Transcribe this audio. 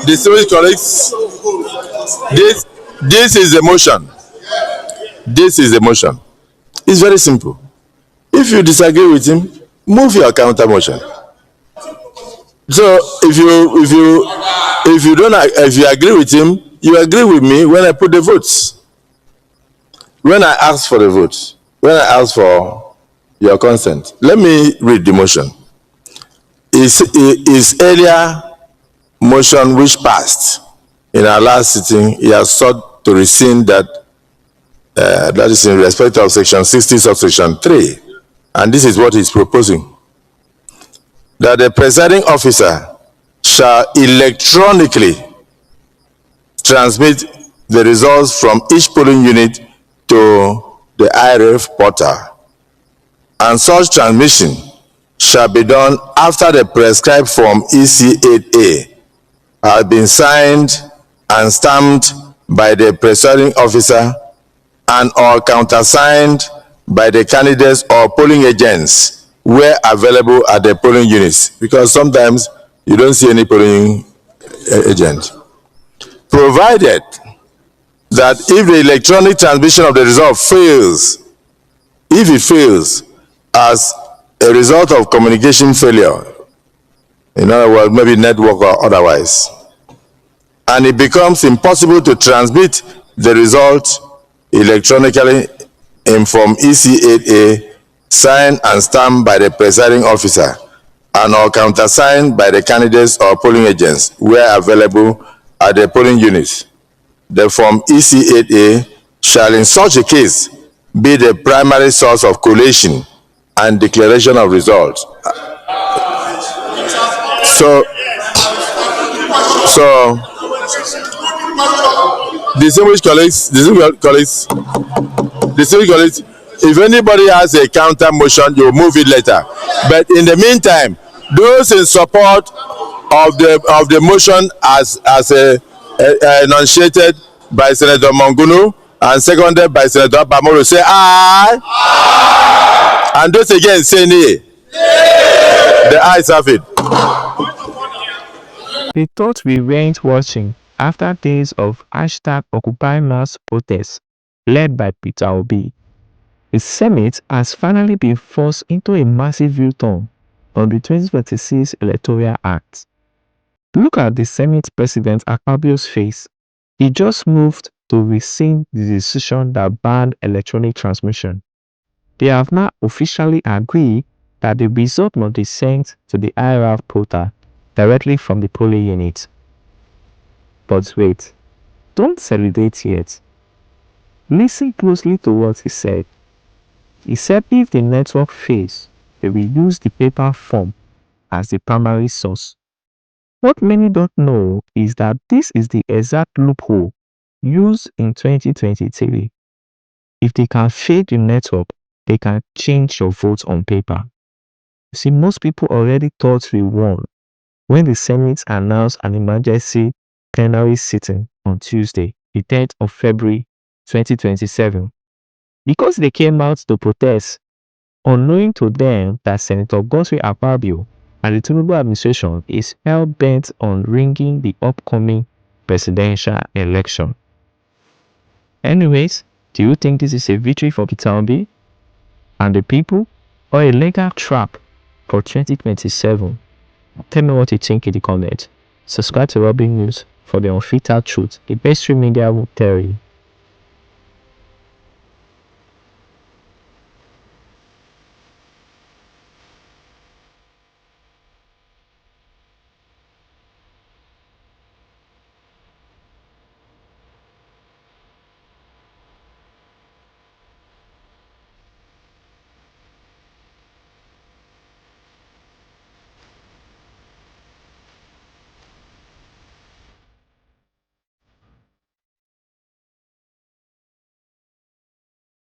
Distinguished colleagues, this is the motion. This is the motion. It's very simple. If you disagree with him, move your counter motion. So if you agree with him, you agree with me when I put the votes. When I ask for the votes, when I ask for your consent, let me read the motion. Is earlier motion which passed in our last sitting, he has sought to rescind that. That is in respect of section 60 subsection 3, and this is what he's proposing: that the presiding officer shall electronically transmit the results from each polling unit to the IReV portal, and such transmission shall be done after the prescribed form EC8A has been signed and stamped by the presiding officer and or countersigned by the candidates or polling agents where available at the polling units, because sometimes you don't see any polling agent. Provided that if the electronic transmission of the result fails, if it fails as a result of communication failure, in other words, maybe network or otherwise, and it becomes impossible to transmit the result electronically in form EC8A, signed and stamped by the presiding officer and or countersigned by the candidates or polling agents where available at the polling units, the form EC8A shall in such a case be the primary source of collation and declaration of results. So distinguished colleagues, if anybody has a counter motion, you move it later. But in the meantime, those in support of the motion as enunciated by Senator Mongunu and seconded by Senator Abamoro, say aye. Aye. And those again say nay. The ayes have it. They thought we weren't watching after days of #OccupyMass protests led by Peter Obi. The Senate has finally been forced into a massive U-turn on the 2026 Electoral Act. Look at the Senate President Akpabio's face. He just moved to rescind the decision that banned electronic transmission. They have now officially agreed that the result must be sent to the IReV portal directly from the polling unit. But wait, don't celebrate yet. Listen closely to what he said. He said if the network fails, they will use the paper form as the primary source. What many don't know is that this is the exact loophole used in 2023. If they can fake the network, they can change your vote on paper. You see, most people already thought we won when the Senate announced an emergency plenary sitting on Tuesday, the 10th of February 2027. Because they came out to protest, unknowing to them that Senator Godswill Akpabio and the Tinubu administration is hell-bent on ringing the upcoming presidential election. Anyways, do you think this is a victory for Peter Obi and the people, or a legal trap for 2027? Tell me what you think in the comments. Subscribe to RobinNewz for the unfiltered truth. The best stream media will tell you.